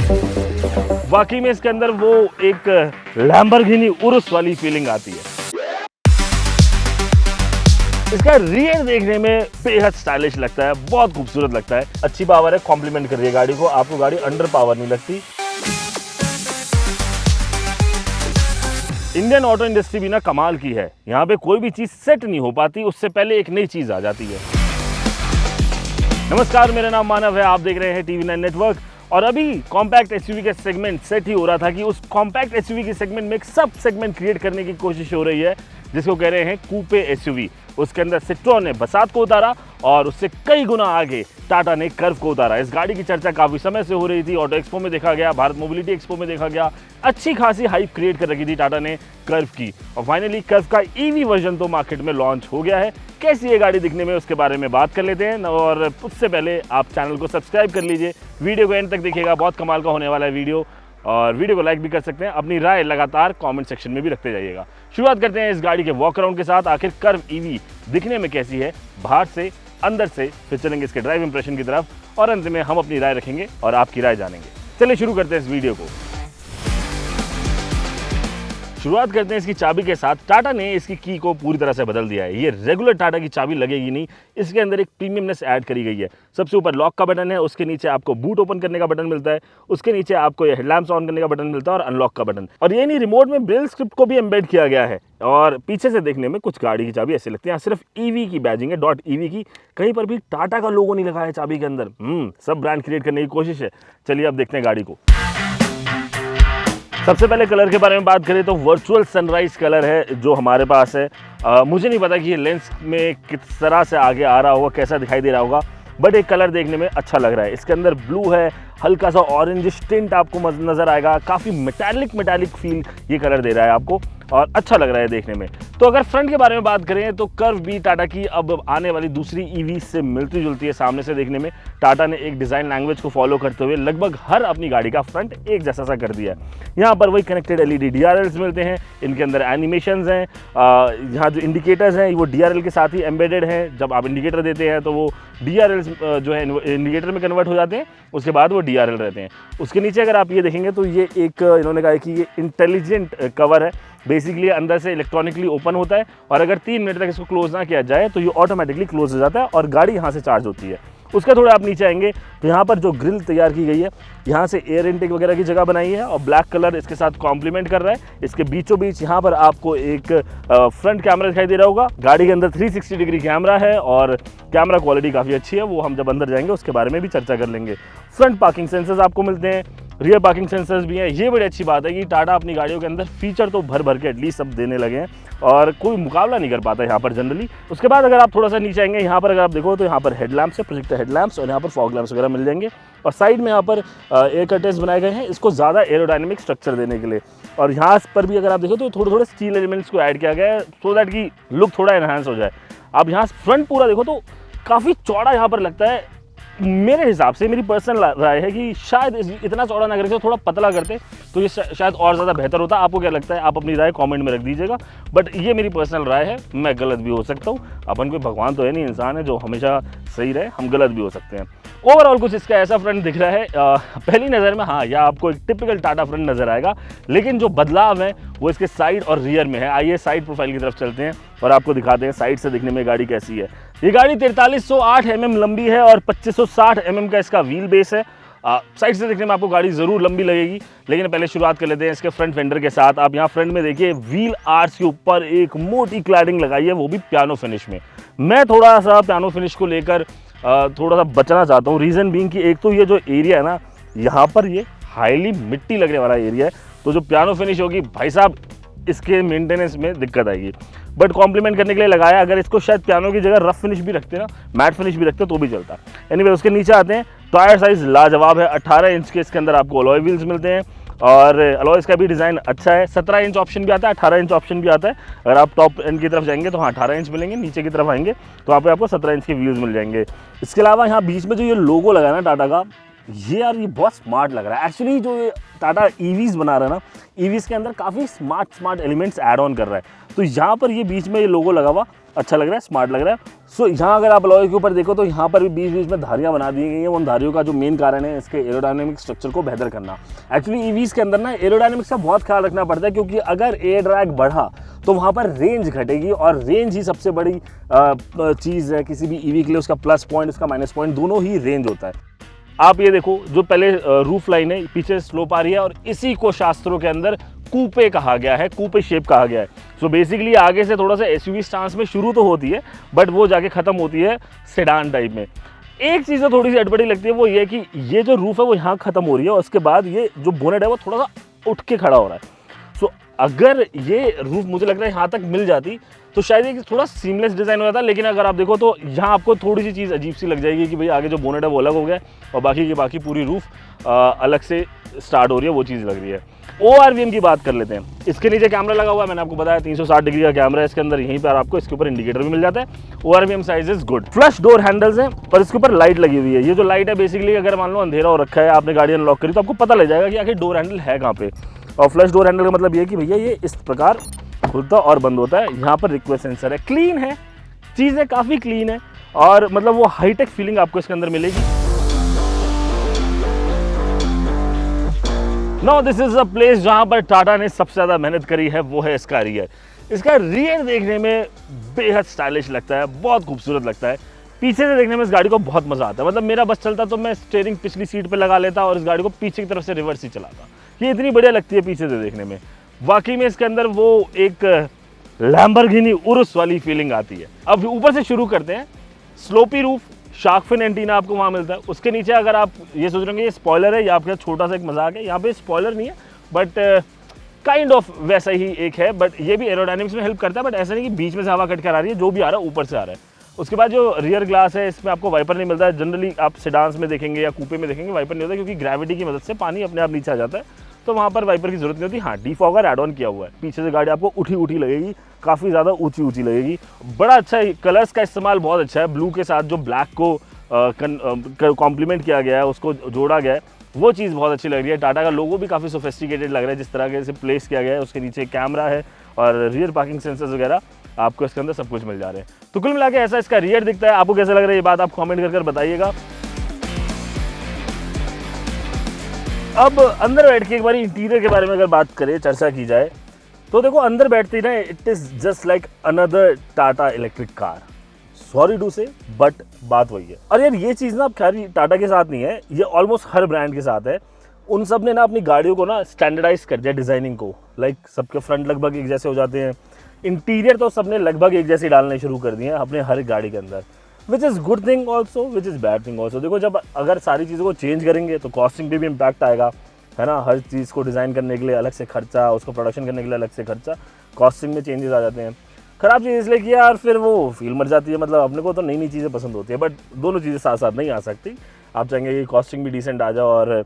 वाकई में इसके अंदर वो एक लैम्बोर्गिनी उरुस वाली फीलिंग आती है। इसका रियर देखने में बेहद स्टाइलिश लगता है, बहुत खूबसूरत लगता है, अच्छी पावर है, कॉम्प्लीमेंट कर रही है गाड़ी को, आपको गाड़ी अंडर पावर नहीं लगती। इंडियन ऑटो इंडस्ट्री भी ना कमाल की है, यहाँ पे कोई भी चीज सेट नहीं हो पाती, उससे पहले एक नई चीज आ जाती है। नमस्कार, मेरा नाम मानव है, आप देख रहे हैं टीवी9 नेटवर्क। और अभी कॉम्पैक्ट एसयूवी का सेगमेंट सेट ही हो रहा था कि उस कॉम्पैक्ट एसयूवी के सेगमेंट में एक सब सेगमेंट क्रिएट करने की कोशिश हो रही है, जिसको कह रहे हैं कूपे एसयूवी। उसके अंदर सिट्रोन ने बसात को उतारा और उससे कई गुना आगे टाटा ने कर्व को उतारा। इस गाड़ी की चर्चा काफी समय से हो रही थी, ऑटो एक्सपो में देखा गया, भारत मोबिलिटी एक्सपो में देखा गया, अच्छी खासी हाइप क्रिएट कर रखी थी टाटा ने कर्व की। और फाइनली कर्व का ईवी वर्जन तो मार्केट में लॉन्च हो गया है। कैसी ये गाड़ी दिखने में, उसके बारे में बात कर लेते हैं। और उससे पहले आप चैनल को सब्सक्राइब कर लीजिए, वीडियो को एंड तक देखिएगा, बहुत कमाल का होने वाला है वीडियो। और वीडियो को लाइक भी कर सकते हैं, अपनी राय लगातार कमेंट सेक्शन में भी रखते जाइएगा। शुरुआत करते हैं इस गाड़ी के वॉक अराउंड के साथ। आखिर कर्व ईवी दिखने में कैसी है, बाहर से अंदर से, फिर चलेंगे इसके ड्राइव इंप्रेशन की तरफ और अंत में हम अपनी राय रखेंगे और आपकी राय जानेंगे। चलिए शुरू करते हैं इस वीडियो को। शुरुआत करते हैं इसकी चाबी के साथ। टाटा ने इसकी की को पूरी तरह से बदल दिया है। ये रेगुलर टाटा की चाबी लगेगी नहीं, इसके अंदर एक प्रीमियमनेस ऐड करी गई है। सबसे ऊपर लॉक का बटन है, उसके नीचे आपको बूट ओपन करने का बटन मिलता है, उसके नीचे आपको ये हेडलैम्प्स ऑन करने का बटन मिलता है और अनलॉक का बटन। और ये नहीं, रिमोट में ब्रेल स्क्रिप्ट को भी एम्बेड किया गया है। और पीछे से देखने में कुछ गाड़ी की चाबी ऐसे लगती है, सिर्फ ईवी की बैजिंग है, .EV की, कहीं पर भी टाटा का लोगो नहीं लगा है चाबी के अंदर। सब ब्रांड क्रिएट करने की कोशिश है। चलिए अब देखते हैं गाड़ी को। सबसे पहले कलर के बारे में बात करें तो वर्चुअल सनराइज कलर है जो हमारे पास है। मुझे नहीं पता कि ये लेंस में किस तरह से आगे आ रहा होगा, कैसा दिखाई दे रहा होगा, बट एक कलर देखने में अच्छा लग रहा है। इसके अंदर ब्लू है, हल्का सा ऑरेंज टिंट आपको नजर आएगा, काफ़ी मेटालिक फील ये कलर दे रहा है आपको और अच्छा लग रहा है देखने में। तो अगर फ्रंट के बारे में बात करें तो कर्व भी टाटा की अब आने वाली दूसरी ईवी से मिलती जुलती है सामने से देखने में। टाटा ने एक डिज़ाइन लैंग्वेज को फॉलो करते हुए लगभग हर अपनी गाड़ी का फ्रंट एक जैसा सा कर दिया है। यहाँ पर वही कनेक्टेड LED DRLs मिलते हैं, इनके अंदर एनिमेशंस हैं, यहाँ जो इंडिकेटर्स हैं वो DRL के साथ ही एम्बेडेड हैं। जब आप इंडिकेटर देते हैं तो वो DRLs जो है इंडिकेटर में कन्वर्ट हो जाते हैं, उसके बाद वो DRL रहते हैं। उसके नीचे अगर आप ये देखेंगे तो ये एक इन्होंने कहा है कि ये इंटेलिजेंट कवर है। बेसिकली अंदर से इलेक्ट्रॉनिकली ओपन होता है और अगर 3 मिनट तक इसको क्लोज ना किया जाए तो ये ऑटोमेटिकली क्लोज हो जाता है और गाड़ी यहाँ से चार्ज होती है। उसके थोड़ा आप नीचे आएंगे तो यहाँ पर जो ग्रिल तैयार की गई है, यहाँ से एयर इनटेक वगैरह की जगह बनाई है और ब्लैक कलर इसके साथ कॉम्प्लीमेंट कर रहा है। इसके बीचों बीच यहाँ पर आपको एक फ्रंट कैमरा दिखाई दे रहा होगा। गाड़ी के अंदर 360 डिग्री कैमरा है और कैमरा क्वालिटी काफ़ी अच्छी है, वो हम जब अंदर जाएंगे उसके बारे में भी चर्चा कर लेंगे। फ्रंट पार्किंग सेंसर्स आपको मिलते हैं, रियर पार्किंग सेंसर्स भी हैं। ये बड़ी अच्छी बात है कि टाटा अपनी गाड़ियों के अंदर फीचर तो भर के एटलीस्ट सब देने लगे हैं और कोई मुकाबला नहीं कर पाता यहाँ पर जनरली। उसके बाद अगर आप थोड़ा सा नीचे आएंगे, यहाँ पर अगर आप देखो तो यहाँ पर हेडलैम्प्स है, प्रोजेक्टर हेडलैम्प्स, और यहाँ पर फॉग लैम्प्स वगैरह मिल जाएंगे। और साइड में यहाँ पर एयर कर्टेन्स बनाए गए हैं इसको ज़्यादा एरोडायनेमिक स्ट्रक्चर देने के लिए। और यहाँ पर भी अगर आप देखो तो थोड़े स्टील एलिमेंट्स को ऐड किया गया है सो दैट कि लुक थोड़ा एनहांस हो जाए। आप यहाँ फ्रंट पूरा देखो तो काफ़ी चौड़ा यहाँ पर लगता है। मेरे हिसाब से, मेरी पर्सनल राय है कि शायद इतना चौड़ा ना करके थोड़ा पतला करते तो ये शायद और ज़्यादा बेहतर होता। आपको क्या लगता है, आप अपनी राय कमेंट में रख दीजिएगा, बट ये मेरी पर्सनल राय है, मैं गलत भी हो सकता हूँ। अपन कोई भगवान तो है नहीं, इंसान है जो हमेशा सही रहे, हम गलत भी हो सकते हैं। ओवरऑल कुछ इसका ऐसा फ्रंट दिख रहा है पहली नज़र में, हाँ, यह आपको एक टिपिकल टाटा फ्रंट नज़र आएगा, लेकिन जो बदलाव है वो इसके साइड और रियर में है। आइए साइड प्रोफाइल की तरफ चलते हैं और आपको दिखाते हैं साइड से दिखने में गाड़ी कैसी है। ये गाड़ी 4308 mm लंबी है और 2560 mm का इसका व्हील बेस है। साइड से देखने में आपको गाड़ी ज़रूर लंबी लगेगी, लेकिन पहले शुरुआत कर लेते हैं इसके फ्रंट फेंडर के साथ। आप यहाँ फ्रंट में देखिए व्हील आर्च के ऊपर एक मोटी क्लैडिंग लगाई है, वो भी पियानो फिनिश में। मैं थोड़ा सा पियानो फिनिश को लेकर थोड़ा सा बचना चाहता हूँ। रीज़न बीइंग कि एक तो ये जो एरिया है ना, यहाँ पर ये हाईली मिट्टी लगने वाला एरिया है, तो जो पियानो फिनिश होगी भाई साहब इसके मेंटेनेंस में दिक्कत आएगी। बट कॉम्प्लीमेंट करने के लिए लगाया। अगर इसको शायद पियानो की जगह रफ फिनिश भी रखते ना, मैट फिनिश भी रखते तो भी चलता। एनीवे उसके नीचे आते हैं। टायर साइज लाजवाब है, 18 इंच के इसके अंदर आपको अलॉय व्हील्स मिलते हैं और अलॉयज़ का भी डिज़ाइन अच्छा है। 17 इंच ऑप्शन भी आता है, 18 इंच ऑप्शन भी आता है। अगर आप टॉप एंड की तरफ जाएंगे तो हाँ 18 इंच मिलेंगे, नीचे की तरफ आएंगे तो वहाँ पे आपको 17 इंच के व्हील्स मिल जाएंगे। इसके अलावा यहाँ बीच में जो ये लोगो लगा है ना टाटा का, ये यार ये बहुत स्मार्ट लग रहा है। एक्चुअली जो ये टाटा ईवीज़ बना रहा है ना, ईवीज़ के अंदर काफ़ी स्मार्ट एलिमेंट्स ऐड ऑन कर रहा है। तो यहाँ पर ये बीच में ये लोगो लगा हुआ अच्छा लग रहा है, स्मार्ट लग रहा है। सो यहाँ अगर आप अलॉय के ऊपर देखो तो यहाँ पर भी बीच बीच में धारियाँ बना दी गई हैं। उन धारियों का जो मेन कारण है इसके एरोडायनेमिक स्ट्रक्चर को बेहतर करना। एक्चुअली ईवीज़ के अंदर ना एरोडायनेमिक्स का बहुत ख्याल रखना पड़ता है, क्योंकि अगर एयर ड्रैग बढ़ा तो वहाँ पर रेंज घटेगी, और रेंज ही सबसे बड़ी चीज़ है किसी भी ईवी के लिए। उसका प्लस पॉइंट, उसका माइनस पॉइंट, दोनों ही रेंज होता है। आप ये देखो, जो पहले रूफ लाइन है पीछे स्लोप आ रही है, और इसी को शास्त्रों के अंदर कूपे कहा गया है, कूपे शेप कहा गया है। सो बेसिकली आगे से थोड़ा सा एसयूवी स्टांस में शुरू तो होती है, बट वो जाके खत्म होती है सेडान टाइप में। एक चीज़ तो थोड़ी सी अटपटी लगती है, वो ये कि ये जो रूफ है वो यहाँ खत्म हो रही है, और उसके बाद ये जो बोनेट है वो थोड़ा सा उठ के खड़ा हो रहा है। सो अगर ये रूफ मुझे लग रहा है यहाँ तक मिल जाती तो शायद ये थोड़ा सीमलेस डिज़ाइन हो जाता, लेकिन अगर आप देखो तो यहाँ आपको थोड़ी सी चीज़ अजीब सी लग जाएगी कि भाई आगे जो बोनेट है वो अलग हो गया और बाकी पूरी रूफ अलग से स्टार्ट हो रही है, वो चीज़ लग रही है। ORVM की बात कर लेते हैं। इसके नीचे कैमरा लगा हुआ है, मैंने आपको बताया 360 डिग्री का कैमरा है इसके अंदर। यहीं पर आपको इसके ऊपर इंडिकेटर भी मिल जाता है। ORVM size is good. Flush door handles हैं और इसके ऊपर लाइट लगी हुई है। ये जो लाइट है बेसिकली अगर मान लो अंधेरा हो रखा है, आपने गाड़ी अनलॉक करी तो आपको पता लग जाएगा कि आखिर डोर हैंडल है कहाँ पे। और फ्लश डोर हैंडल का मतलब ये है कि भैया ये इस प्रकार खुलता और बंद होता है। यहाँ पर रिक्वेस्ट सेंसर है, क्लीन है, चीज़ें काफ़ी क्लीन है, और मतलब वो हाईटेक फीलिंग आपको इसके अंदर मिलेगी। Now this is a place जहाँ पर टाटा ने सबसे ज़्यादा मेहनत करी है, वो है इसका रियर। इसका रियर देखने में बेहद स्टाइलिश लगता है, बहुत खूबसूरत लगता है। पीछे से देखने में इस गाड़ी को बहुत मज़ा आता है। मतलब मेरा बस चलता तो मैं स्टीयरिंग पिछली सीट पे लगा लेता और इस गाड़ी को पीछे की तरफ से रिवर्स ही चलाता। ये इतनी बढ़िया लगती है पीछे से देखने में। वाकई में इसके अंदर वो एक लैम्बोर्गिनी उरुस वाली फीलिंग आती है। अब ऊपर से शुरू करते हैं। Sloppy roof, shark fin antenna आपको वहाँ मिलता है। उसके नीचे अगर आप ये सोच रहे हो ये स्पॉइलर है या आपके छोटा सा एक मजाक है, यहाँ पे स्पॉइलर नहीं है, बट काइंड ऑफ वैसा ही एक है। बट ये भी एरोडायनेमिक्स में हेल्प करता है, बट ऐसा नहीं कि बीच में से हवा कट कर आ रही है, जो भी आ रहा है ऊपर से आ रहा है। उसके बाद जो रियर ग्लास है इसमें आपको वाइपर नहीं मिलता है। जनरली आप सेडान्स में देखेंगे या कूपे में देखेंगे वाइपर नहीं होता, क्योंकि ग्रेविटी की मदद से पानी अपने आप नीचे आ जाता है, तो वहाँ पर वाइपर की जरूरत नहीं होती। हाँ, डीफॉगर ऐड ऑन किया हुआ है। पीछे से गाड़ी आपको उठी लगेगी, काफ़ी ज़्यादा ऊंची लगेगी। बड़ा अच्छा है, कलर्स का इस्तेमाल बहुत अच्छा है। ब्लू के साथ जो ब्लैक को कॉम्प्लीमेंट किया गया है, उसको जोड़ा गया है, वो चीज़ बहुत अच्छी लग रही है। टाटा का लोगो भी काफ़ी सोफिस्टिकेटेड लग रहा है, जिस तरह के से प्लेस किया गया है। उसके नीचे कैमरा है और रियर पार्किंग सेंसर्स वगैरह आपको इसके अंदर सब कुछ मिल जा रहे हैं। तो कुल मिला के ऐसा इसका रियर दिखता है। आपको कैसा लग रहा है ये बात आप कमेंट कर बताइएगा। अब अंदर बैठ के एक बार इंटीरियर के बारे में अगर बात करें, चर्चा की जाए, तो देखो अंदर बैठते ही ना it is just like another Tata electric car. Sorry to say, but बात वही है। और यार ये चीज़ ना अब खैर टाटा के साथ नहीं है, ये ऑलमोस्ट हर ब्रांड के साथ है। उन सब ने ना अपनी गाड़ियों को ना स्टैंडर्डाइज कर दिया डिज़ाइनिंग को। लाइक सबके फ्रंट लगभग एक जैसे हो जाते हैं, इंटीरियर तो सबने लगभग एक जैसे डालने शुरू कर दिए हैं अपने हर गाड़ी के अंदर, which is good thing also, which is bad thing also. देखो जब अगर सारी चीज़ों को चेंज करेंगे तो कॉस्टिंग पे भी इम्पैक्ट आएगा, है ना। हर चीज़ को डिज़ाइन करने के लिए अलग से खर्चा, उसको प्रोडक्शन करने के लिए अलग से खर्चा, कॉस्टिंग में चेंजेस आ जाते हैं। ख़राब चीज़ इसलिए कि यार फिर वो फील मर जाती है। मतलब अपने को तो नई चीज़ें पसंद होती है, बट दोनों चीज़ें साथ साथ नहीं आ सकती। आप चाहेंगे कि कॉस्टिंग भी डिसेंट आ जाए और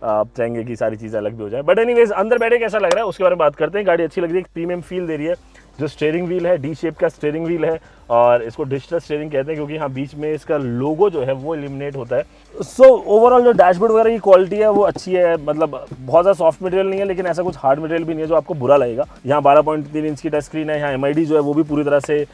आप चाहेंगे कि सारी चीज़ें अलग भी हो जाए। बट एनीवेज अंदर बैठे कैसा लग रहा है उसके बारे में बात करते हैं। गाड़ी अच्छी लग रही है, प्रीमियम फील दे रही है। जो स्टीयरिंग व्हील है डी शेप का स्टीयरिंग व्हील है, और इसको डिजिटल स्टीयरिंग कहते हैं क्योंकि यहाँ बीच में इसका लोगो जो है वो एलिमिनेट होता है। सो ओवरऑल जो डैशबोर्ड वगैरह की क्वालिटी है वो अच्छी है। मतलब बहुत ज़्यादा सॉफ्ट मटेरियल नहीं है, लेकिन ऐसा कुछ हार्ड मटेरियल भी नहीं है जो आपको बुरा लगेगा। यहाँ 12.3 इंच की टच स्क्रीन है। यहाँ MID जो है वो भी पूरी तरह से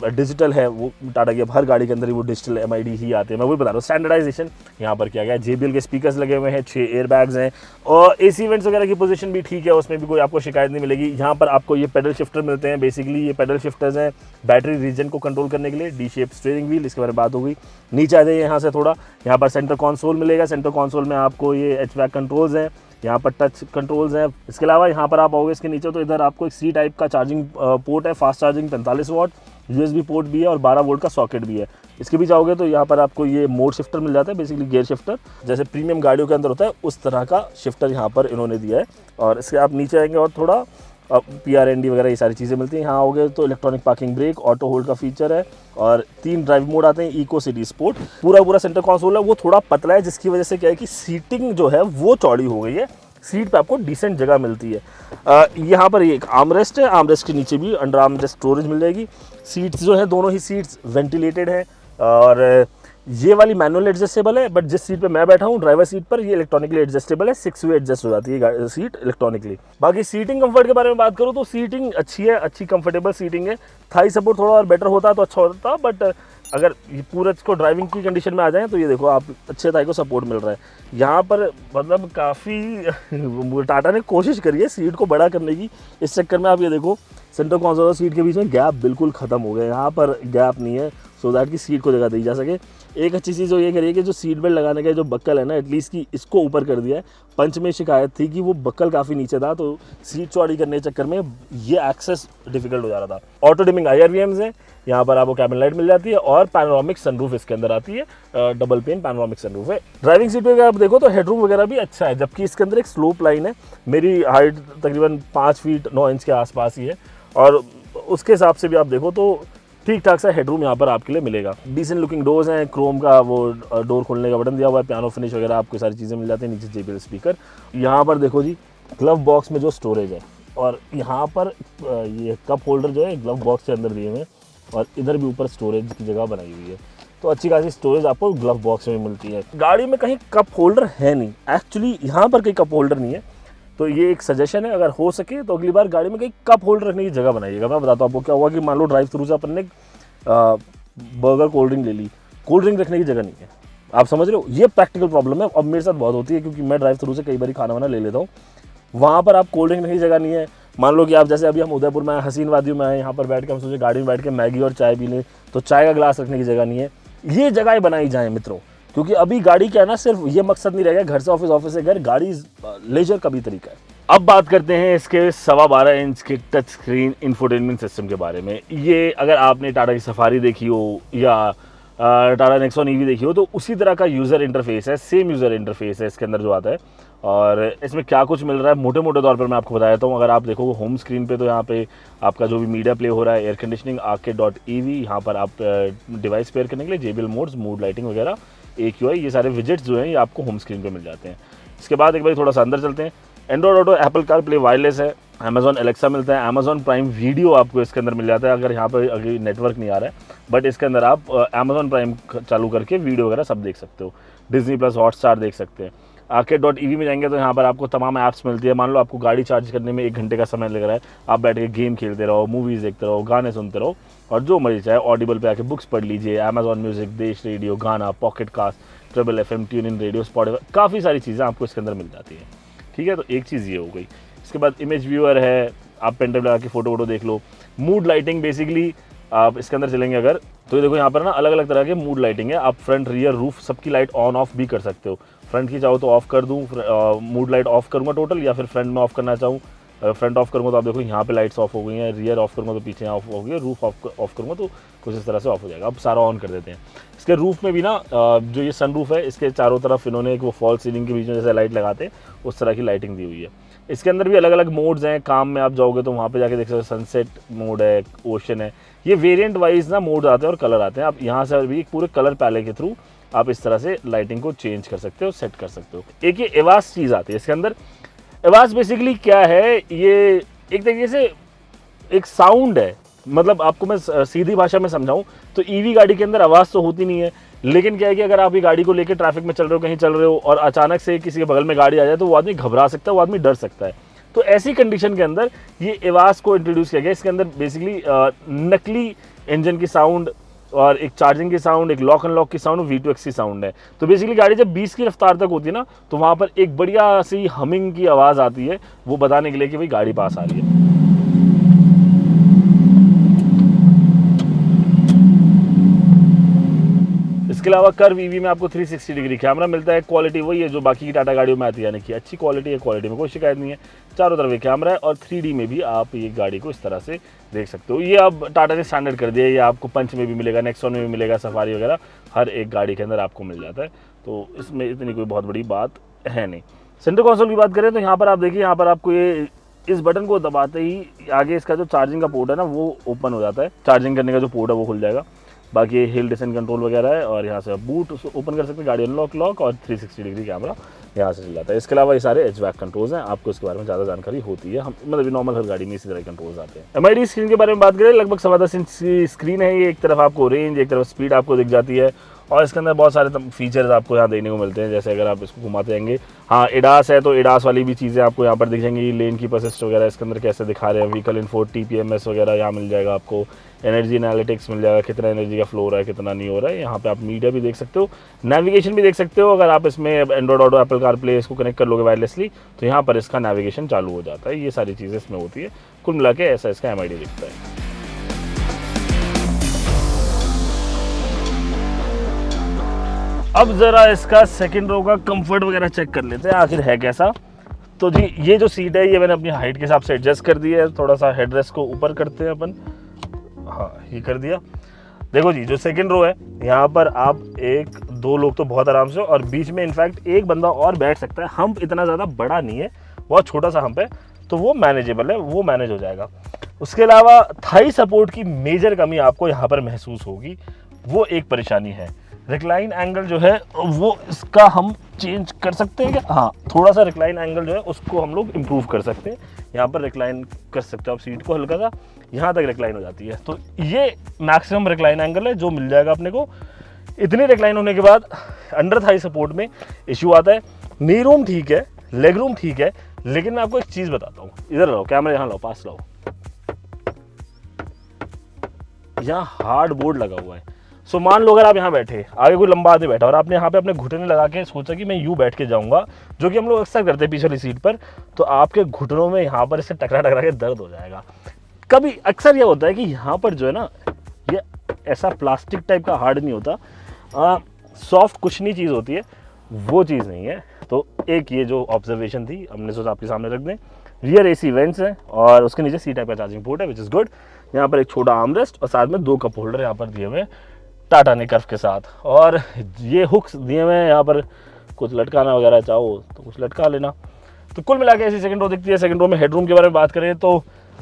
डिजिटल है। वो टाटा की अब हर गाड़ी के अंदर ही वो डिजिटल MID ही आते हैं। मैं वही बता रहा हूँ, स्टैंडर्डाइजेशन यहाँ पर किया गया है। JBL के स्पीकर्स लगे हुए हैं, 6 एयर बैग्स हैं, और AC वेंट्स वगैरह की पोजीशन भी ठीक है, उसमें भी कोई आपको शिकायत नहीं मिलेगी। यहाँ पर आपको ये पेडल शिफ्टर मिलते हैं। बेसिकली ये पेडल शिफ्टर्स हैं बैटरी रीजन को कंट्रोल करने के लिए। डी शेप स्टीयरिंग व्हील, इसके बारे में बात हो गई। नीचे आ जाइए यहाँ से थोड़ा, यहाँ पर सेंटर कंसोल मिलेगा। सेंटर कंसोल में आपको ये HVAC कंट्रोल्स हैं, यहाँ पर टच कंट्रोल्स हैं। इसके अलावा यहाँ पर आप आओगे इसके नीचे तो इधर आपको एक C टाइप का चार्जिंग पोर्ट है, फास्ट चार्जिंग 45 वाट, USB पोर्ट भी है और 12 वोल्ट का सॉकेट भी है। इसके भी जाओगे तो यहाँ पर आपको ये मोड शिफ्टर मिल जाता है, बेसिकली गियर शिफ्टर, जैसे प्रीमियम गाड़ियों के अंदर होता है उस तरह का शिफ्टर यहाँ पर इन्होंने दिया है। और इसके आप नीचे आएंगे और थोड़ा PRND वगैरह ये सारी चीज़ें मिलती हैं। यहाँ आओगे तो electronic parking brake, auto hold का फीचर है, और 3 ड्राइव मोड आते हैं, इको, सिटी, स्पोर्ट। पूरा सेंटर कंसोल है वो थोड़ा पतला है, जिसकी वजह से क्या है कि सीटिंग जो है वो चौड़ी हो गई है। सीट पे आपको डिसेंट जगह मिलती है। यहाँ पर ये एक आर्मरेस्ट है, आर्मरेस्ट के नीचे भी अंडर आर्मरेस्ट स्टोरेज मिल जाएगी। सीट्स जो है दोनों ही सीट्स वेंटिलेटेड हैं, और ये वाली मैनुअल एडजस्टेबल है, बट जिस सीट पे मैं बैठा हूँ ड्राइवर सीट पर, ये इलेक्ट्रॉनिकली एडजस्टेबल है, 6 वे एडजस्ट हो जाती है सीट इलेक्ट्रॉनिकली। बाकी सीटिंग कंफर्ट के बारे में बात करूँ तो सीटिंग अच्छी है, अच्छी कंफर्टेबल सीटिंग है। थाई सपोर्ट थोड़ा और बेटर होता तो अच्छा होता, बट अगर ये पूरा इसको ड्राइविंग की कंडीशन में आ जाए तो ये देखो आप अच्छे थाई को सपोर्ट मिल रहा है यहाँ पर। मतलब काफ़ी टाटा ने कोशिश करी है सीट को बड़ा करने की, इस चक्कर में आप ये देखो सेंटर कंसोल और सीट के बीच में गैप बिल्कुल ख़त्म हो गया, यहाँ पर गैप नहीं है, सो दैट की सीट को जगह दी जा सके। एक अच्छी चीज़ जो ये करिए कि जो सीट बेल्ट लगाने का जो बक्कल है ना, एटलीस्ट की इसको ऊपर कर दिया है। पंच में शिकायत थी कि वो बक्कल काफ़ी नीचे था, तो सीट चौड़ी करने के चक्कर में ये एक्सेस डिफिकल्ट हो जा रहा था। ऑटो डिमिंग IRVMs है, यहाँ पर आपको कैबिन लाइट मिल जाती है और पैनोरामिक सनरूफ इसके अंदर आती है, डबल पेन पैनोरामिक सनरूफ है। ड्राइविंग सीट पे अगर आप देखो तो हेडरूम वगैरह भी अच्छा है, जबकि इसके अंदर एक स्लोप लाइन है। मेरी हाइट तकरीबन 5 फीट 9 इंच के आसपास ही है, और उसके हिसाब से भी आप देखो तो ठीक ठाक सा हेडरूम यहाँ पर आपके लिए मिलेगा। डिसेंट लुकिंग डोर्स हैं, क्रोम का वो डोर खोलने का बटन दिया हुआ है, पियानो फिनिश वगैरह आपको सारी चीज़ें मिल जाती हैं। नीचे JBL स्पीकर, यहाँ पर देखो जी ग्लव बॉक्स में जो स्टोरेज है, और यहाँ पर ये कप होल्डर जो है ग्लव बॉक्स के अंदर दिए हुए हैं, और इधर भी ऊपर स्टोरेज की जगह बनाई हुई है, तो अच्छी खासी स्टोरेज आपको ग्लव बॉक्स में मिलती है। गाड़ी में कहीं कप होल्डर है नहीं, एक्चुअली यहाँ पर कहीं कप होल्डर नहीं है, तो ये एक सजेशन है, अगर हो सके तो अगली बार गाड़ी में कहीं कप होल्डर रखने की जगह बनाइएगा। मैं बताता हूँ आपको क्या हुआ कि मान लो ड्राइव थ्रू से अपन ने बर्गर कोल्ड ड्रिंक ले ली, कोल्ड ड्रिंक रखने की जगह नहीं है, आप समझ रहे हो, ये प्रैक्टिकल प्रॉब्लम है। अब मेरे साथ बहुत होती है क्योंकि मैं ड्राइव थ्रू से कई बार खाना वाना ले लेता हूँ, वहाँ पर आप कोल्ड ड्रिंक रखने की जगह नहीं है। मान लो कि आप जैसे अभी हम उदयपुर में आए, हसीन वादियों में आए, यहाँ पर बैठ के हम सोचे गाड़ी में बैठ के मैगी और चाय पी लें, तो चाय का ग्लास रखने की जगह नहीं है। ये जगह बनाई जाए मित्रों, क्योंकि अभी गाड़ी क्या है ना, सिर्फ ये मकसद नहीं रह गया घर से ऑफिस, ऑफिस से घर, गाड़ी लेजर का भी तरीका है। अब बात करते हैं इसके 12.25 इंच के टच स्क्रीन इंफोटेनमेंट सिस्टम के बारे में। ये अगर आपने टाटा की सफारी देखी हो या टाटा नेक्सॉन EV देखी हो, तो उसी तरह का यूज़र इंटरफेस है, सेम यूज़र इंटरफेस है इसके अंदर जो आता है। और इसमें क्या कुछ मिल रहा है मोटे मोटे तौर पर मैं आपको बता देता हूँ। अगर आप देखो होम स्क्रीन पे, तो यहाँ पे आपका जो भी मीडिया प्ले हो रहा है, एयर कंडीशनिंग, arcade.ev, यहाँ पर आप डिवाइस पेयर करने के लिए JBL मोड्स, मूड लाइटिंग वगैरह, AQI, ये सारे विजेट्स जो हैं ये आपको होम स्क्रीन पे मिल जाते हैं। इसके बाद एक बार थोड़ा सा अंदर चलते हैं। Android auto, Apple CarPlay wireless है, अमेजॉन एलेक्सा मिलता है, अमेजॉन प्राइम वीडियो आपको इसके अंदर मिल जाता है। अगर यहाँ पर अभी नेटवर्क नहीं आ रहा है, बट इसके अंदर आप अमेजॉन प्राइम चालू करके वीडियो वगैरह सब देख सकते हो, डिज्नी प्लस, हॉटस्टार देख सकते हैं। arcade.ev में जाएंगे तो यहाँ पर आपको तमाम ऐप्स मिलती है। मान लो आपको गाड़ी चार्ज करने में 1 घंटे का समय लग रहा है, आप बैठ के गेम खेलते रहो, मूवीज़ देखते रहो, गाने सुनते रहो, और जो मर्जी चाहे ऑडिबल पे आके बुक्स पढ़ लीजिए, Amazon music, Desh radio, Gaana, pocket cast, triple FM, tune in radio, Spotify, काफ़ी सारी चीज़ें आपको इसके अंदर मिल जाती हैं। ठीक है, तो एक चीज़ ये हो गई। इसके बाद इमेज व्यूअर है, आप पेन ड्राइव लगा के फ़ोटो वोटो देख लो। मूड लाइटिंग, बेसिकली आप इसके अंदर चलेंगे अगर, तो ये देखो यहाँ पर ना अलग अलग तरह के मूड लाइटिंग है। आप फ्रंट, रियर, रूफ सबकी लाइट ऑन ऑफ भी कर सकते हो। फ्रंट की चाहो तो ऑफ कर दूँ, मूड लाइट ऑफ करूँगा टोटल, या फिर फ्रंट में ऑफ करना चाहूँ, फ्रंट ऑफ करूँगा तो आप देखो यहाँ पे लाइट्स ऑफ हो गई हैं, रियर ऑफ करूँगा तो पीछे ऑफ हो गई है, रूफ ऑफ करूँगा तो कुछ इस तरह से ऑफ हो जाएगा। अब सारा ऑन कर देते हैं। इसके रूफ में भी ना जो ये सन रूफ है, इसके चारों तरफ इन्होंने एक वो फॉल सीलिंग के बीच में जैसे लाइट लगाते हैं, उस तरह की लाइटिंग दी हुई है। इसके अंदर भी अलग अलग मोड्स हैं, काम में आप जाओगे तो वहाँ पे जाके देख सकते हो, सनसेट मोड है, ओशन है, ये वेरिएंट वाइज ना मोड आते हैं और कलर आते हैं। आप यहाँ से भी पूरे कलर पैलेट के थ्रू आप इस तरह से लाइटिंग को चेंज कर सकते हो, सेट कर सकते हो। एक ये एवास चीज़ आती है इसके अंदर। एवास बेसिकली क्या है, ये एक तरीके से एक साउंड है, मतलब आपको मैं सीधी भाषा में समझाऊं तो EV गाड़ी के अंदर आवाज़ तो होती नहीं है, लेकिन क्या है कि अगर आप ये गाड़ी को लेकर ट्रैफिक में चल रहे हो, कहीं चल रहे हो, और अचानक से किसी के बगल में गाड़ी आ जाए तो वो आदमी घबरा सकता है, वो आदमी डर सकता है। तो ऐसी कंडीशन के अंदर ये एवास को इंट्रोड्यूस किया गया। इसके अंदर बेसिकली नकली इंजन की साउंड और एक चार्जिंग की साउंड, एक लॉक अनलॉक की साउंड, V2X की साउंड है। तो बेसिकली गाड़ी जब 20 की रफ्तार तक होती है ना, तो वहाँ पर एक बढ़िया सी हमिंग की आवाज़ आती है, वो बताने के लिए कि भाई गाड़ी पास आ रही है। इसके अलावा कर्व EV में आपको 360 डिग्री कैमरा मिलता है। क्वालिटी वही है जो बाकी की टाटा गाड़ियों में आती है, यानी कि अच्छी क्वालिटी है, क्वालिटी में कोई शिकायत नहीं है। चारों तरफ ये कैमरा है, और 3D में भी आप ये गाड़ी को इस तरह से देख सकते हो। ये अब टाटा ने स्टैंडर्ड कर दिया है, ये आपको पंच में भी मिलेगा, नेक्सॉन में भी मिलेगा, सफारी वगैरह हर एक गाड़ी के अंदर आपको मिल जाता है, तो इसमें इतनी कोई बहुत बड़ी बात है नहीं। सेंटर कंसोल की बात करें तो यहाँ पर आप देखिए, यहाँ पर आपको ये इस बटन को दबाते ही आगे इसका जो चार्जिंग का पोर्ट है ना वो ओपन हो जाता है, चार्जिंग करने का जो पोर्ट है वो खुल जाएगा। बाकी हिल डिसेंट कंट्रोल वगैरह है, और यहाँ से बूट ओपन कर सकते हैं, गाड़ी अनलॉक, लॉक, और 360 डिग्री कैमरा यहाँ से चल जाता है। इसके अलावा ये सारे HVAC कंट्रोल्स हैं, आपको इसके बारे में ज़्यादा जानकारी होती है, हम मतलब नॉर्मल हर गाड़ी में इसी तरह कंट्रोल्स आते हैं। MID स्क्रीन के बारे में बात करें, लगभग 10.25 इंच की स्क्रीन है ये। एक तरफ आपको रेंज, एक तरफ स्पीड आपको दिख जाती है, और इसके अंदर बहुत सारे फीचर्स आपको यहाँ देखने को मिलते हैं, जैसे अगर आप इसको घुमाते जाएंगे, हाँ एडास है तो एडास वाली भी चीज़ें आपको यहाँ पर दिख जाएंगी, लेन की असिस्ट वगैरह इसके अंदर कैसे दिखा रहे हैं, व्हीकल इन्फो TPMS वगैरह यहाँ मिल जाएगा आपको, एनर्जी एनालिटिक्स मिल जाएगा, कितना एनर्जी का फ्लो हो रहा है कितना नहीं हो रहा है। यहाँ पे आप मीडिया भी देख सकते हो, नेविगेशन भी देख सकते हो। अगर आप इसमें एंड्रॉइड ऑटो एप्पल कारप्ले इसको कनेक्ट कर लोगे वायरलेसली तो यहाँ पर इसका नेविगेशन चालू हो जाता है। ये सारी चीज़ें इसमें होती है। कुल मिला के ऐसा इसका MID दिखता है। अब ज़रा इसका सेकंड रो का कंफर्ट वगैरह चेक कर लेते हैं आखिर है कैसा। तो जी ये जो सीट है ये मैंने अपनी हाइट के हिसाब से एडजस्ट कर दी है। थोड़ा सा हेडरेस्ट को ऊपर करते हैं अपन, हाँ ये कर दिया। देखो जी जो सेकंड रो है यहाँ पर आप 1-2 लोग तो बहुत आराम से, और बीच में इनफैक्ट एक बंदा और बैठ सकता है। हम्प इतना ज़्यादा बड़ा नहीं है, बहुत छोटा सा हम्प है, तो वो मैनेजेबल है, वो मैनेज हो जाएगा। उसके अलावा थाई सपोर्ट की मेजर कमी आपको यहाँ पर महसूस होगी, वो एक परेशानी है। रिक्लाइन एंगल जो है वो इसका हम चेंज कर सकते हैं क्या? हाँ थोड़ा सा रिक्लाइन एंगल जो है उसको हम लोग इम्प्रूव कर सकते हैं। यहाँ पर रिक्लाइन कर सकते हो आप सीट को, हल्का सा यहाँ तक रिक्लाइन हो जाती है। तो ये मैक्सिमम रिक्लाइन एंगल है जो मिल जाएगा अपने को। इतनी रिक्लाइन होने के बाद अंडर थाई सपोर्ट में इश्यू आता है। नी रूम ठीक है, लेग रूम ठीक है, लेकिन मैं आपको एक चीज़ बताता हूँ। इधर लाओ कैमरा, यहाँ लाओ, पास लाओ। यहाँ हार्ड बोर्ड लगा हुआ है। सो मान लो अगर आप यहाँ बैठे, आगे कोई लंबा आदमी बैठा और आपने यहाँ पे अपने घुटने लगा के सोचा कि मैं यूँ बैठ के जाऊँगा, जो कि हम लोग अक्सर करते हैं पीछे वाली सीट पर, तो आपके घुटनों में यहाँ पर इससे टकरा टकरा के दर्द हो जाएगा। कभी अक्सर ये होता है कि यहाँ पर जो है ना, ये ऐसा प्लास्टिक टाइप का हार्ड नहीं होता, सॉफ्ट कुशनी चीज़ होती है, वो चीज़ नहीं है। तो एक ये जो ऑब्जर्वेशन थी हमने सोचा आपके सामने रख दें। रियर AC वेंट्स हैं और उसके नीचे C टाइप का चार्जिंग पोर्ट है, विच इज़ गुड। यहाँ पर एक छोटा आर्मरेस्ट और साथ में 2 कप होल्डर यहाँ पर दिए हुए हैं टाटा ने कर्व के साथ, और ये हुक्स दिए हुए हैं यहाँ पर, कुछ लटकाना वगैरह चाहो तो कुछ लटका लेना। तो कुल मिला के ऐसी सेकंड रो दिखती है। सेकंड रो में हेडरूम के बारे में बात करें तो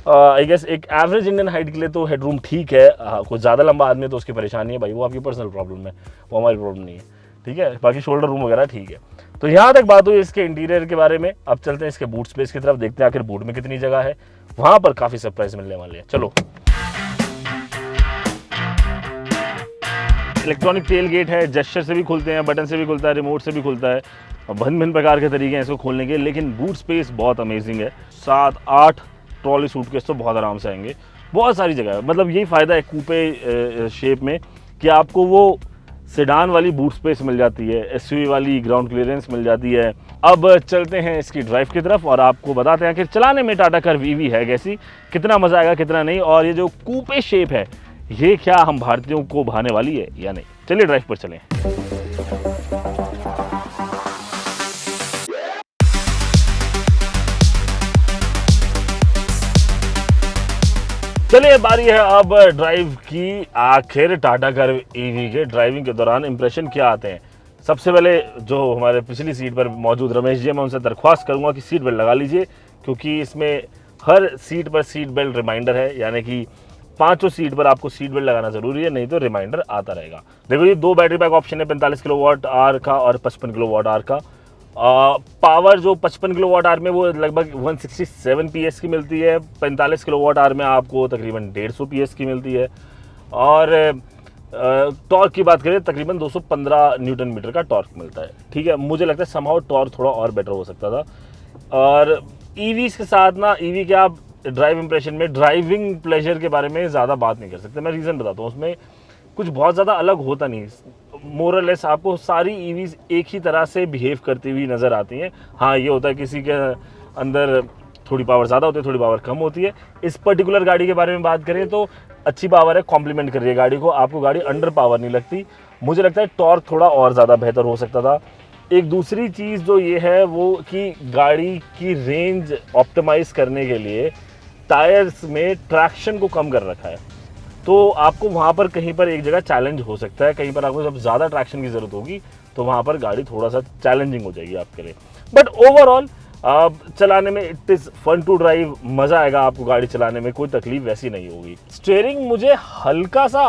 आई गेस एक एवरेज इंडियन हाइट के लिए तो हेडरूम ठीक है। कुछ ज़्यादा लंबा आदमी है तो उसकी परेशानी है भाई, वो आपकी पर्सनल प्रॉब्लम है, वो हमारी प्रॉब्लम नहीं है, ठीक है। बाकी शोल्डर रूम वगैरह ठीक है। तो यहाँ तक बात हुई इसके इंटीरियर के बारे में। अब चलते हैं इसके बूट स्पेस की तरफ, देखते हैं आखिर बूट में कितनी जगह है। वहाँ पर काफ़ी सरप्राइज मिलने वाले हैं। चलो, इलेक्ट्रॉनिक टेल गेट है, जेस्चर से भी खुलते हैं, बटन से भी खुलता है, रिमोट से भी खुलता है, और भिन्न भिन्न प्रकार के तरीके हैं इसको खोलने के। लेकिन बूट स्पेस बहुत अमेजिंग है। 7-8 ट्रॉली सूटकेस तो बहुत आराम से आएंगे, बहुत सारी जगह है। मतलब यही फ़ायदा है कूपे शेप में कि आपको वो सेडान वाली बूट स्पेस मिल जाती है, SUV वाली ग्राउंड क्लियरेंस मिल जाती है। अब चलते हैं इसकी ड्राइव की तरफ और आपको बताते हैं कि चलाने में टाटा कर्व EV है कैसी, कितना मज़ा आएगा कितना नहीं, और ये जो कूपे शेप है ये क्या हम भारतीयों को भाने वाली है या नहीं। चलिए ड्राइव पर चलें। चलिए बारी है अब ड्राइव की। आखिर टाटा कर्व EV के ड्राइविंग के दौरान इंप्रेशन क्या आते हैं। सबसे पहले जो हमारे पिछली सीट पर मौजूद रमेश जी, मैं उनसे दरख्वास्त करूंगा कि सीट बेल्ट लगा लीजिए, क्योंकि इसमें हर सीट पर सीट बेल्ट रिमाइंडर है, यानी कि 5 सीट पर आपको सीट बेल्ट लगाना जरूरी है, नहीं तो रिमाइंडर आता रहेगा। देखो ये 2 बैटरी पैक ऑप्शन है, 45 किलोवाट आवर का और 55 किलोवाट आवर का। पावर जो 55 किलोवाट आवर में वो लगभग 167 PS की मिलती है, 45 किलोवाट आवर में आपको तकरीबन 150 PS की मिलती है। और टॉर्क की बात करें तकरीबन 215 न्यूटन मीटर का टॉर्क मिलता है, ठीक है। मुझे लगता है समहाउ टॉर्क थोड़ा और बेटर हो सकता था। और EVs के साथ ना, EV के आप ड्राइव इंप्रेशन में ड्राइविंग प्लेजर के बारे में ज़्यादा बात नहीं कर सकते। मैं रीज़न बताता हूँ, उसमें कुछ बहुत ज़्यादा अलग होता नहीं, मोरलेस आपको सारी EVs एक ही तरह से बिहेव करती हुई नज़र आती हैं। हाँ ये होता है किसी के अंदर थोड़ी पावर ज़्यादा होती है, थोड़ी पावर कम होती है। इस पर्टिकुलर गाड़ी के बारे में बात करें तो अच्छी पावर है, कॉम्प्लीमेंट कर रही है गाड़ी को, आपको गाड़ी अंडर पावर नहीं लगती। मुझे लगता है टॉर्क थोड़ा और ज़्यादा बेहतर हो सकता था। एक दूसरी चीज़ जो ये है वो कि गाड़ी की रेंज ऑप्टिमाइज़ करने के लिए टायर्स में ट्रैक्शन को कम कर रखा है, तो आपको वहाँ पर कहीं पर एक जगह चैलेंज हो सकता है। कहीं पर आपको जब ज़्यादा ट्रैक्शन की ज़रूरत होगी तो वहाँ पर गाड़ी थोड़ा सा चैलेंजिंग हो जाएगी आपके लिए। बट ओवरऑल चलाने में it is fun to drive, मज़ा आएगा आपको गाड़ी चलाने में, कोई तकलीफ वैसी नहीं होगी। स्टीयरिंग मुझे हल्का सा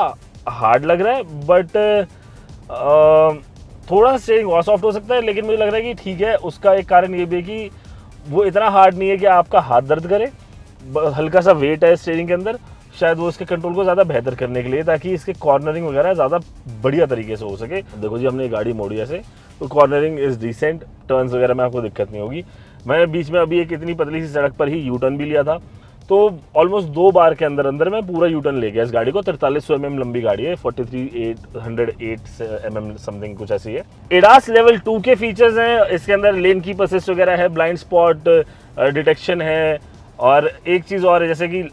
हार्ड लग रहा है, बट थोड़ा सा स्टीयरिंग और सॉफ्ट हो सकता है, लेकिन मुझे लग रहा है कि ठीक है। उसका एक कारण ये भी है कि वो इतना हार्ड नहीं है कि आपका हाथ दर्द करे, हल्का सा वेट है स्टीयरिंग के अंदर, शायद वो इसके कंट्रोल को ज़्यादा बेहतर करने के लिए, ताकि इसके कॉर्नरिंग वगैरह ज़्यादा बढ़िया तरीके से हो सके। देखो जी, हमने गाड़ी मोड़ी ऐसे, तो कॉर्नरिंग इज़ डिसेंट, टर्न्स वगैरह में आपको दिक्कत नहीं होगी। मैंने बीच में अभी एक इतनी पतली सी सड़क पर ही यू टर्न भी लिया था, तो ऑलमोस्ट 2 बार के अंदर अंदर मैं पूरा यू टर्न ले गया इस गाड़ी को। 4300 mm लंबी गाड़ी है, 43,808 mm समथिंग कुछ ऐसी है। एडास लेवल 2 के फीचर्स हैं इसके अंदर, लेन कीप असिस्ट वगैरह है, ब्लाइंड स्पॉट डिटेक्शन है, और एक चीज़ और है, जैसे कि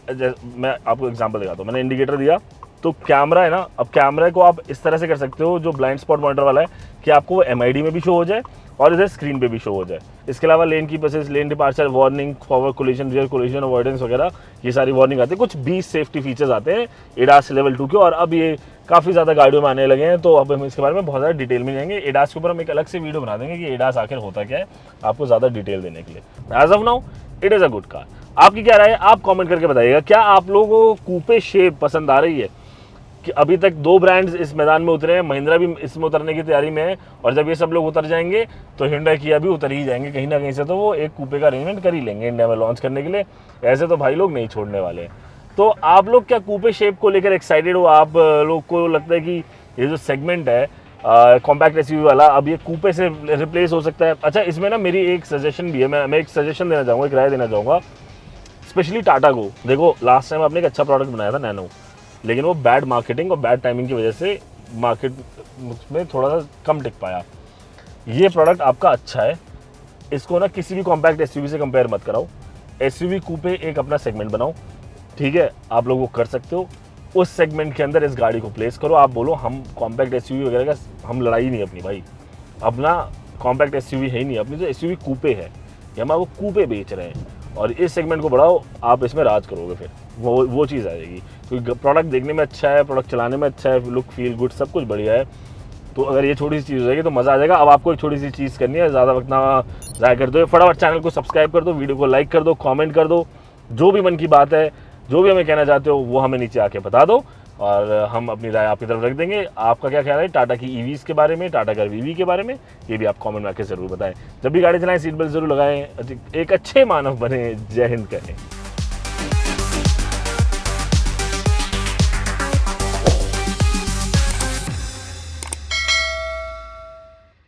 मैं आपको एग्जांपल दिखाता हूँ। मैंने इंडिकेटर दिया तो कैमरा है ना, अब कैमरा को आप इस तरह से कर सकते हो, जो ब्लाइंड स्पॉट मॉनिटर वाला है, कि आपको वो MID में भी शो हो जाए और इधर स्क्रीन पे भी शो हो जाए। इसके अलावा लेन की assist, lane departure warning, forward collision, rear collision avoidance वगैरह, ये सारी वार्निंग आती है। कुछ 20 सेफ्टी फीचर्स आते हैं एडास लेवल 2 के, और अब ये काफ़ी ज़्यादा गाड़ियों में आने लगे हैं, तो अब हम इसके बारे में बहुत ज़्यादा डिटेल में जाएंगे। एडास के ऊपर हम एक अलग से वीडियो बना देंगे कि एडास आखिर होता क्या है, आपको ज़्यादा डिटेल देने के लिए। As of now it is a good car. आपकी क्या राय है, आप कमेंट करके बताइएगा। क्या आप लोगों को कूपे शेप पसंद आ रही है? कि अभी तक 2 ब्रांड्स इस मैदान में उतरे हैं, महिंद्रा भी इसमें उतरने की तैयारी में है, और जब ये सब लोग उतर जाएंगे तो हिंडा किया भी उतर ही जाएंगे कहीं ना कहीं से, तो वो एक कूपे का अरेंजमेंट कर ही लेंगे इंडिया में लॉन्च करने के लिए। ऐसे तो भाई लोग नहीं छोड़ने वाले हैं। तो आप लोग क्या कूपे शेप को लेकर एक्साइटेड हो? आप लोग को लगता है कि ये जो सेगमेंट है कॉम्पैक्ट SUV वाला, अब ये कूपे से रिप्लेस हो सकता है? अच्छा, इसमें ना मेरी एक सजेशन भी है, मैं एक सजेशन देना चाहूँगा, एक राय देना चाहूँगा, स्पेशली टाटा को। देखो, लास्ट टाइम आपने एक अच्छा प्रोडक्ट बनाया था नैनो, लेकिन वो बैड मार्केटिंग और बैड टाइमिंग की वजह से मार्केट में थोड़ा सा कम टिक पाया। ये प्रोडक्ट आपका अच्छा है, इसको ना किसी भी कॉम्पैक्ट SUV से कंपेयर मत कराओ। SUV कूपे एक अपना सेगमेंट बनाओ, ठीक है, आप लोग वो कर सकते हो। उस सेगमेंट के अंदर इस गाड़ी को प्लेस करो। आप बोलो हम कॉम्पैक्ट SUV वगैरह का हम लड़ाई नहीं अपनी भाई, अपना कॉम्पैक्ट SUV है ही नहीं, अपनी तो SUV कूपे है, या हम वो कूपे बेच रहे हैं, और इस सेगमेंट को बढ़ाओ, आप इसमें राज करोगे, फिर वो चीज़ आ जाएगी। क्योंकि प्रोडक्ट देखने में अच्छा है, प्रोडक्ट चलाने में अच्छा है, लुक फील गुड सब कुछ बढ़िया है, तो अगर ये छोटी सी चीज़ हो जाएगी तो मज़ा आ जाएगा। अब आपको एक छोटी सी चीज़ करनी है, ज़्यादा वक्त ना ज़ाया कर दो, फटाफट चैनल को सब्सक्राइब कर दो, वीडियो को लाइक कर दो, कमेंट कर दो, जो भी मन की बात है, जो भी हमें कहना चाहते हो वो हमें नीचे आके बता दो, और हम अपनी राय आपकी तरफ रख देंगे। आपका क्या ख्याल है टाटा की EVs के बारे में, टाटा का VV के बारे में, ये भी आप कमेंट में आके ज़रूर बताएं। जब भी गाड़ी चलाएं सीट बेल्ट जरूर लगाएं, एक अच्छे मानव बने। जय हिंद कहें।